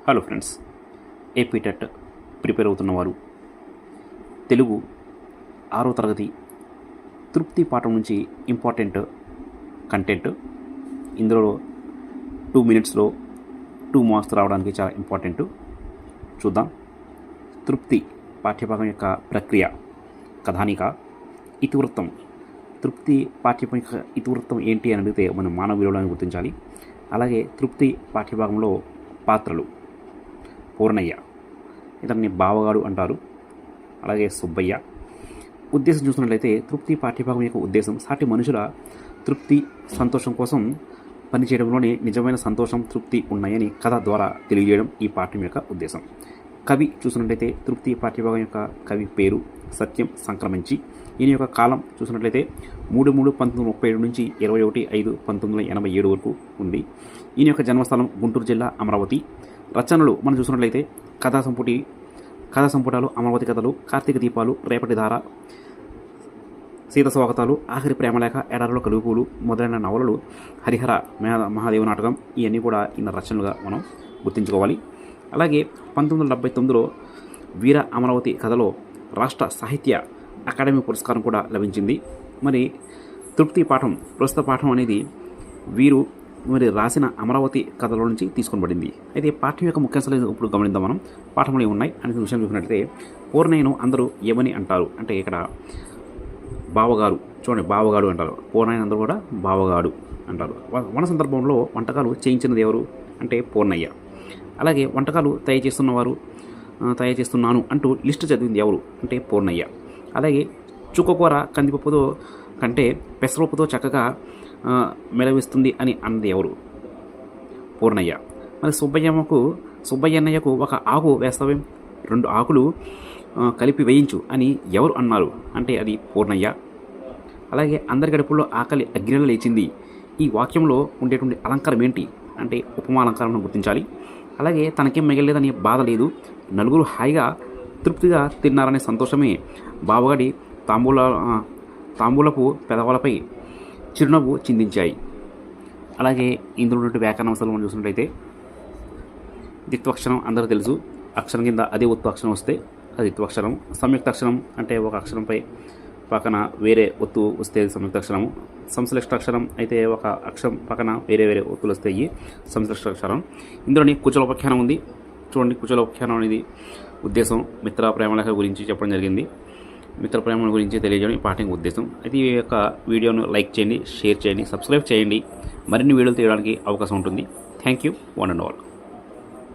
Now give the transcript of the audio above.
Hello friends, AP TET prepare అవుతున్నవారు తెలుగు 6వ తరగతి తృప్తి పాఠం నుంచి ఇంపార్టెంట్ కంటెంట్ ఇందులో 2 మినిట్స్లో 2 మార్క్స్ రావడానికి చాలా ఇంపార్టెంట్. చూద్దాం. తృప్తి పాఠ్యభాగం యొక్క ప్రక్రియ, కథానిక, ఇతివృత్తం. తృప్తి పాఠ్యభాగం యొక్క ఇతివృత్తం ఏంటి అని అడిగితే మనం మానవ విలువలను గుర్తించాలి. అలాగే తృప్తి పాఠ్యభాగంలో పాత్రలు: పూర్ణయ్య, ఇతన్ని బావగాడు అంటారు. అలాగే సుబ్బయ్య. ఉద్దేశం చూసినట్లయితే తృప్తి పాఠ్యభాగం యొక్క ఉద్దేశం సాటి మనుషుల తృప్తి, సంతోషం కోసం పనిచేయడంలోనే నిజమైన సంతోషం, తృప్తి ఉన్నాయని కథ ద్వారా తెలియజేయడం ఈ పాఠ్యం యొక్క ఉద్దేశం. కవి చూసినట్లయితే తృప్తి పాఠ్యభాగం యొక్క కవి పేరు సత్యం సంక్రమించి. ఈయన యొక్క కాలం చూసినట్లయితే 3/3/1937 నుంచి 21/5/1987 వరకు ఉంది. ఈయన యొక్క జన్మస్థలం గుంటూరు జిల్లా అమరావతి. రచనలు మనం చూసినట్లయితే కథా సంపుటాలు, అమరావతి కథలు, కార్తీక దీపాలు, రేపటి ధార, సీత స్వాగతాలు, ఆఖరి ప్రేమలేఖ, ఎడారిలో కలుపులు మొదలైన నవలలు, హరిహర మహాదేవ నాటకం, ఇవన్నీ కూడా ఈయన రచనలుగా మనం గుర్తించుకోవాలి. అలాగే 1979లో వీర అమరావతి కథలో రాష్ట్ర సాహిత్య అకాడమీ పురస్కారం కూడా లభించింది. మరి తృప్తి పాఠం, ప్రస్తుత పాఠం అనేది వీరు రాసిన అమరావతి కథలో నుంచి తీసుకొనబడింది. అయితే పాఠం యొక్క ముఖ్యాంశాలు ఇప్పుడు గమనిద్దాం. మనం పాఠంలో ఏమున్నాయి అనే విషయం చూసినట్లయితే పూర్ణయ్యను అందరూ ఏమని అంటారు అంటే ఇక్కడ బావగారు. చూడండి, బావగాడు అంటారు. పూర్ణయ్యను అందరూ కూడా బావగాడు అంటారు. వన సందర్భంలో వంటకాలు చేయించినది ఎవరు అంటే పూర్ణయ్య. అలాగే వంటకాలు తయారు చేస్తున్నాను అంటూ లిస్టు చదివింది ఎవరు అంటే పూర్ణయ్య. అలాగే చుక్కకూర కందిపప్పుతో కంటే పెసరపప్పుతో చక్కగా మెలవిస్తుంది అని అన్నది ఎవరు? పూర్ణయ్య. మరి సుబ్బయ్యన్నయ్యకు ఒక ఆకు వేస్తావేం, 2 ఆకులు కలిపి వేయించు అని ఎవరు అన్నారు అంటే అది పూర్ణయ్య. అలాగే అందరి గడుపుల్లో ఆకలి అగ్నిలో లేచింది. ఈ వాక్యంలో ఉండేటువంటి అలంకారం ఏంటి అంటే ఉపమాలంకారం గుర్తించాలి. అలాగే తనకేం మిగలేదని బాధ లేదు, నలుగురు హాయిగా తృప్తిగా తిన్నారనే సంతోషమే బావగాడి తాంబూలపు పెదవులపై చిరునవ్వు చిందించాయి. అలాగే ఇందులో ఉన్నటువంటి వ్యాకరణ అంశాలు మనం చూసినట్లయితే ద్విత్వక్షరం అందరూ తెలుసు. అక్షరం కింద అదే ఒత్తు అక్షరం వస్తే అది ద్విత్వక్షరం. సంయుక్త అక్షరం అంటే ఒక అక్షరంపై పక్కన వేరే ఒత్తు వస్తే సంయుక్త అక్షరము. సంశ్లిష్ట అక్షరం అయితే ఒక అక్షరం పక్కన వేరే ఒత్తులు వస్తాయి సంశ్లిష్ట అక్షరం. ఇందులోని కుచలోపాఖ్యానం ఉంది. చూడండి, కుచలోపాఖ్యానం అనేది ఉద్దేశం మిత్ర ప్రేమలేఖ గురించి చెప్పడం జరిగింది. మిత్ర ప్రేమ గురించి తెలియజేయడం ఈ పాఠం ఉద్దేశం. అయితే ఈ యొక్క వీడియోను లైక్ చేయండి, షేర్ చేయండి, సబ్స్క్రైబ్ చేయండి. మరిన్ని వీడియోలు తీయడానికి అవకాశం ఉంటుంది. Thank you one and all.